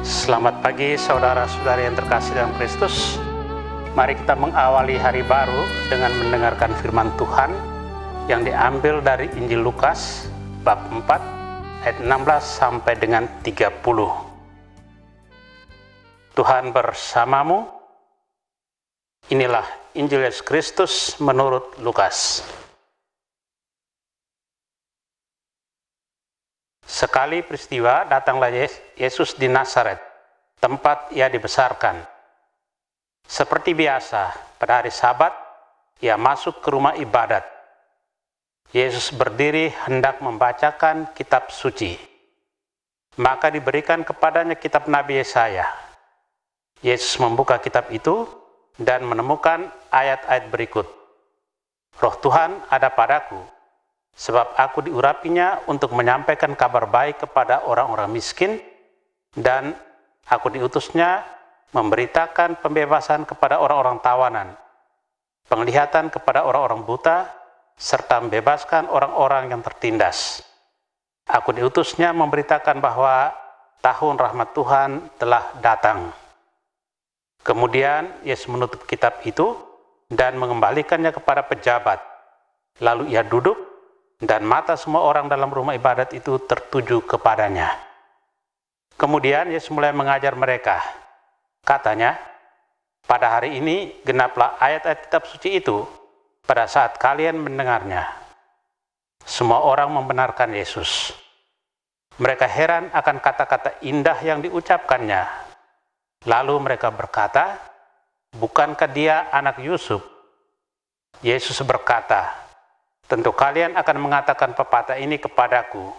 Selamat pagi saudara-saudari yang terkasih dalam Kristus. Mari kita mengawali hari baru dengan mendengarkan firman Tuhan yang diambil dari Injil Lukas bab 4 ayat 16 sampai dengan 30. Tuhan bersamamu. Inilah Injil Yesus Kristus menurut Lukas. Sekali peristiwa datanglah Yesus di Nazaret, tempat ia dibesarkan. Seperti biasa, pada hari Sabat, ia masuk ke rumah ibadat. Yesus berdiri hendak membacakan kitab suci. Maka diberikan kepadanya kitab Nabi Yesaya. Yesus membuka kitab itu dan menemukan ayat-ayat berikut. Roh Tuhan ada padaku, sebab aku diurapinya untuk menyampaikan kabar baik kepada orang-orang miskin, dan aku diutusnya memberitakan pembebasan kepada orang-orang tawanan, penglihatan kepada orang-orang buta, serta membebaskan orang-orang yang tertindas. Aku diutusnya memberitakan bahwa tahun rahmat Tuhan telah datang. Kemudian Yesus menutup kitab itu dan mengembalikannya kepada pejabat. Lalu ia duduk, dan mata semua orang dalam rumah ibadat itu tertuju kepadanya. Kemudian Yesus mulai mengajar mereka. Katanya, pada hari ini genaplah ayat-ayat kitab suci itu pada saat kalian mendengarnya. Semua orang membenarkan Yesus. Mereka heran akan kata-kata indah yang diucapkannya. Lalu mereka berkata, bukankah dia anak Yusuf? Yesus berkata, tentu kalian akan mengatakan pepatah ini kepadaku,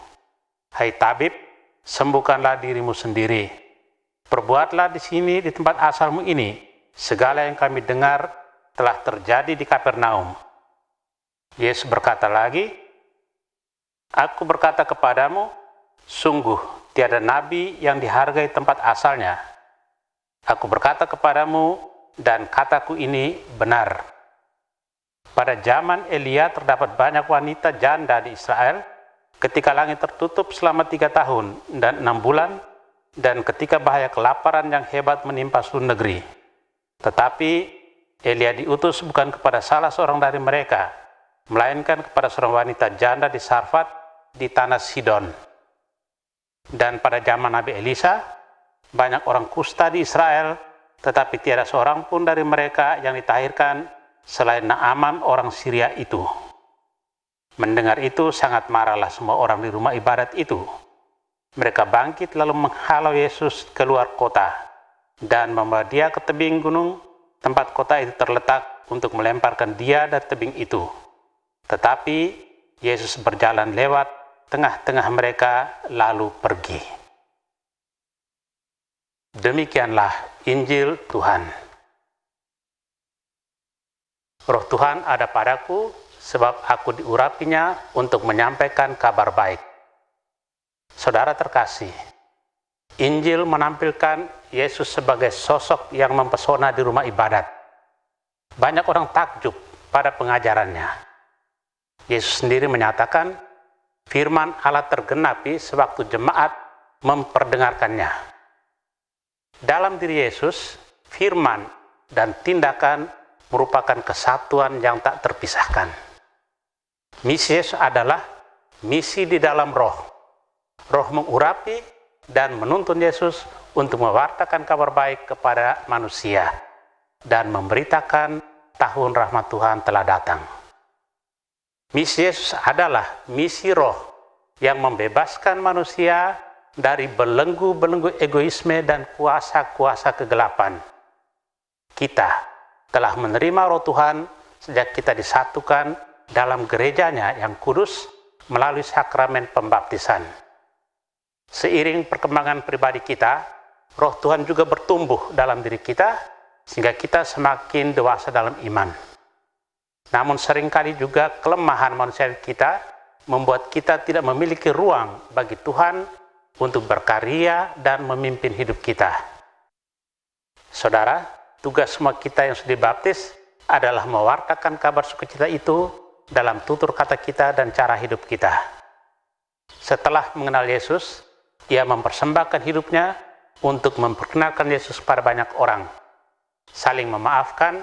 hai tabib, sembuhkanlah dirimu sendiri. Perbuatlah di sini di tempat asalmu ini segala yang kami dengar telah terjadi di Kapernaum. Yesus berkata lagi, aku berkata kepadamu, sungguh tiada nabi yang dihargai tempat asalnya. Aku berkata kepadamu, dan kataku ini benar. Pada zaman Elia terdapat banyak wanita janda di Israel ketika langit tertutup selama 3 tahun dan 6 bulan dan ketika bahaya kelaparan yang hebat menimpa seluruh negeri. Tetapi Elia diutus bukan kepada salah seorang dari mereka, melainkan kepada seorang wanita janda di Sarfat di tanah Sidon. Dan pada zaman Nabi Elisa, banyak orang kusta di Israel, tetapi tiada seorang pun dari mereka yang ditahirkan selain Naaman orang Syria itu. Mendengar itu sangat marahlah semua orang di rumah ibadat itu. Mereka bangkit lalu menghalau Yesus keluar kota dan membawa dia ke tebing gunung tempat kota itu terletak untuk melemparkan dia dari tebing itu. Tetapi Yesus berjalan lewat tengah-tengah mereka lalu pergi. Demikianlah Injil Tuhan. Roh Tuhan ada padaku, sebab aku diurapinya untuk menyampaikan kabar baik. Saudara terkasih, Injil menampilkan Yesus sebagai sosok yang mempesona di rumah ibadat. Banyak orang takjub pada pengajarannya. Yesus sendiri menyatakan, firman Allah tergenapi sewaktu jemaat memperdengarkannya. Dalam diri Yesus, firman dan tindakan merupakan kesatuan yang tak terpisahkan. Misi Yesus adalah misi di dalam roh. Roh mengurapi dan menuntun Yesus untuk mewartakan kabar baik kepada manusia dan memberitakan tahun rahmat Tuhan telah datang. Misi Yesus adalah misi roh yang membebaskan manusia dari belenggu-belenggu egoisme dan kuasa-kuasa kegelapan. Kita telah menerima roh Tuhan sejak kita disatukan dalam gerejanya yang kudus melalui sakramen pembaptisan. Seiring perkembangan pribadi kita, roh Tuhan juga bertumbuh dalam diri kita sehingga kita semakin dewasa dalam iman. Namun seringkali juga kelemahan manusia kita membuat kita tidak memiliki ruang bagi Tuhan untuk berkarya dan memimpin hidup kita. Saudara, tugas semua kita yang sudah dibaptis adalah mewartakan kabar sukacita itu dalam tutur kata kita dan cara hidup kita. Setelah mengenal Yesus, ia mempersembahkan hidupnya untuk memperkenalkan Yesus pada banyak orang, saling memaafkan,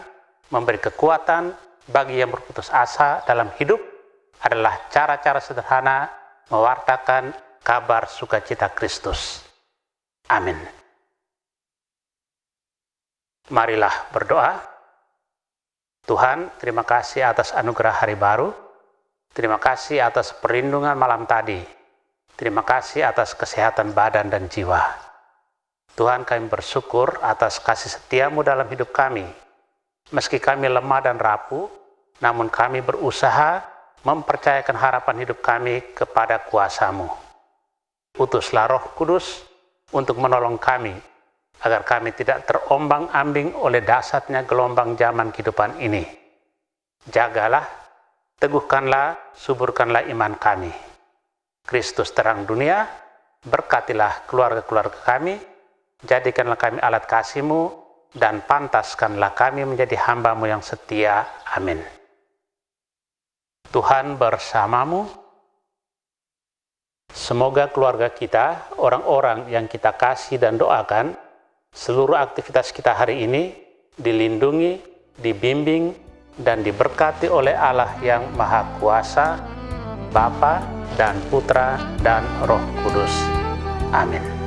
memberi kekuatan bagi yang berputus asa dalam hidup adalah cara-cara sederhana mewartakan kabar sukacita Kristus. Amin. Marilah berdoa. Tuhan, terima kasih atas anugerah hari baru. Terima kasih atas perlindungan malam tadi. Terima kasih atas kesehatan badan dan jiwa. Tuhan, kami bersyukur atas kasih setia-Mu dalam hidup kami. Meski kami lemah dan rapuh, namun kami berusaha mempercayakan harapan hidup kami kepada kuasa-Mu. Utuslah Roh Kudus untuk menolong kami, agar kami tidak terombang-ambing oleh dahsyatnya gelombang zaman kehidupan ini. Jagalah, teguhkanlah, suburkanlah iman kami. Kristus terang dunia, berkatilah keluarga-keluarga kami, jadikanlah kami alat kasih-Mu, dan pantaskanlah kami menjadi hamba-Mu yang setia. Amin. Tuhan bersamamu. Semoga keluarga kita, orang-orang yang kita kasih dan doakan, seluruh aktivitas kita hari ini dilindungi, dibimbing, dan diberkati oleh Allah yang Maha Kuasa, Bapa dan Putra dan Roh Kudus. Amin.